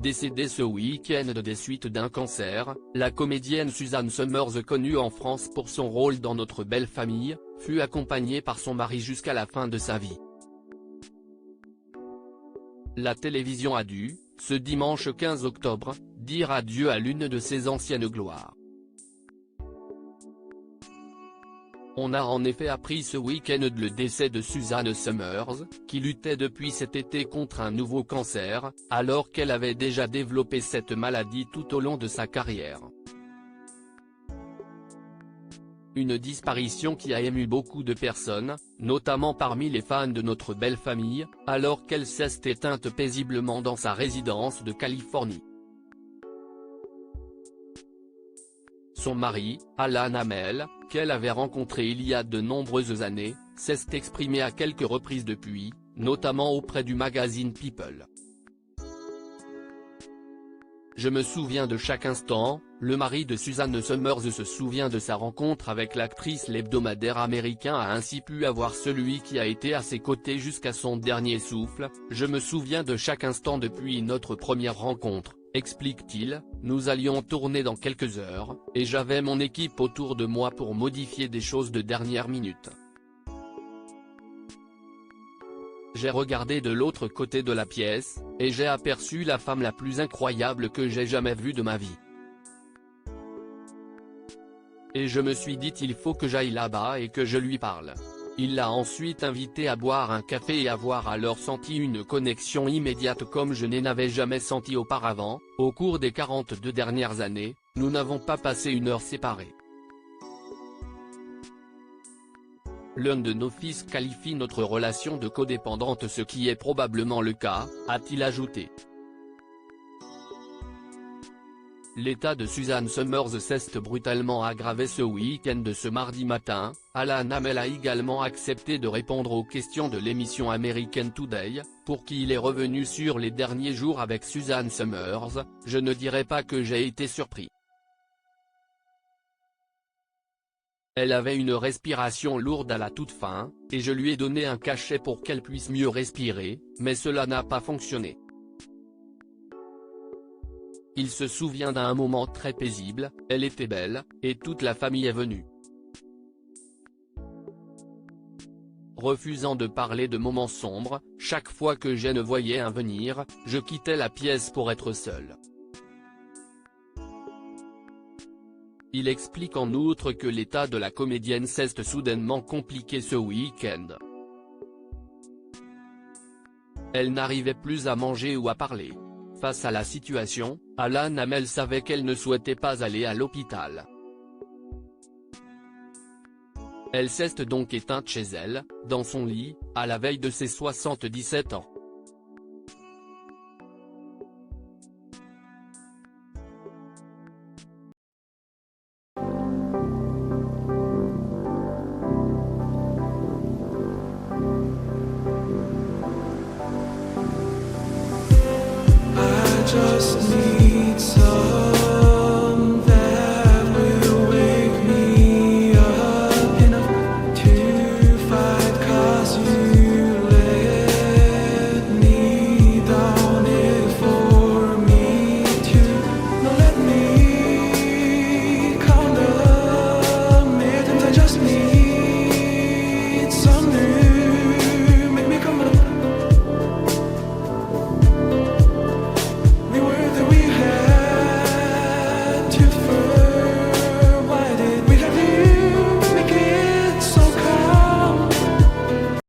Décédée ce week-end des suites d'un cancer, la comédienne Suzanne Somers, connue en France pour son rôle dans Notre belle famille, fut accompagnée par son mari jusqu'à la fin de sa vie. La télévision a dû, ce dimanche 15 octobre, dire adieu à l'une de ses anciennes gloires. On a en effet appris ce week-end le décès de Suzanne Somers, qui luttait depuis cet été contre un nouveau cancer, alors qu'elle avait déjà développé cette maladie tout au long de sa carrière. Une disparition qui a ému beaucoup de personnes, notamment parmi les fans de Notre belle famille, alors qu'elle s'est éteinte paisiblement dans sa résidence de Californie. Son mari, Alan Hamel, qu'elle avait rencontré il y a de nombreuses années, s'est exprimé à quelques reprises depuis, notamment auprès du magazine People. Je me souviens de chaque instant, le mari de Suzanne Somers se souvient de sa rencontre avec l'actrice. L'hebdomadaire américain a ainsi pu avoir celui qui a été à ses côtés jusqu'à son dernier souffle. Je me souviens de chaque instant depuis notre première rencontre, explique-t-il. Nous allions tourner dans quelques heures, et j'avais mon équipe autour de moi pour modifier des choses de dernière minute. J'ai regardé de l'autre côté de la pièce, et j'ai aperçu la femme la plus incroyable que j'ai jamais vue de ma vie. Et je me suis dit il faut que j'aille là-bas et que je lui parle. Il l'a ensuite invité à boire un café et avoir alors senti une connexion immédiate comme je n'en avais jamais senti auparavant. Au cours des 42 dernières années, nous n'avons pas passé une heure séparés. L'un de nos fils qualifie notre relation de codépendante, ce qui est probablement le cas, a-t-il ajouté. L'état de Suzanne Somers s'est brutalement aggravé ce week-end. Ce mardi matin, Alan Hamel a également accepté de répondre aux questions de l'émission American Today, pour qui il est revenu sur les derniers jours avec Suzanne Somers. Je ne dirais pas que j'ai été surpris. Elle avait une respiration lourde à la toute fin, et je lui ai donné un cachet pour qu'elle puisse mieux respirer, mais cela n'a pas fonctionné. Il se souvient d'un moment très paisible, elle était belle, et toute la famille est venue. Refusant de parler de moments sombres, chaque fois que je ne voyais un venir, je quittais la pièce pour être seul. Il explique en outre que l'état de la comédienne s'est soudainement compliqué ce week-end. Elle n'arrivait plus à manger ou à parler. Face à la situation, Alan Hamel savait qu'elle ne souhaitait pas aller à l'hôpital. Elle s'est donc éteinte chez elle, dans son lit, à la veille de ses 77 ans. Just need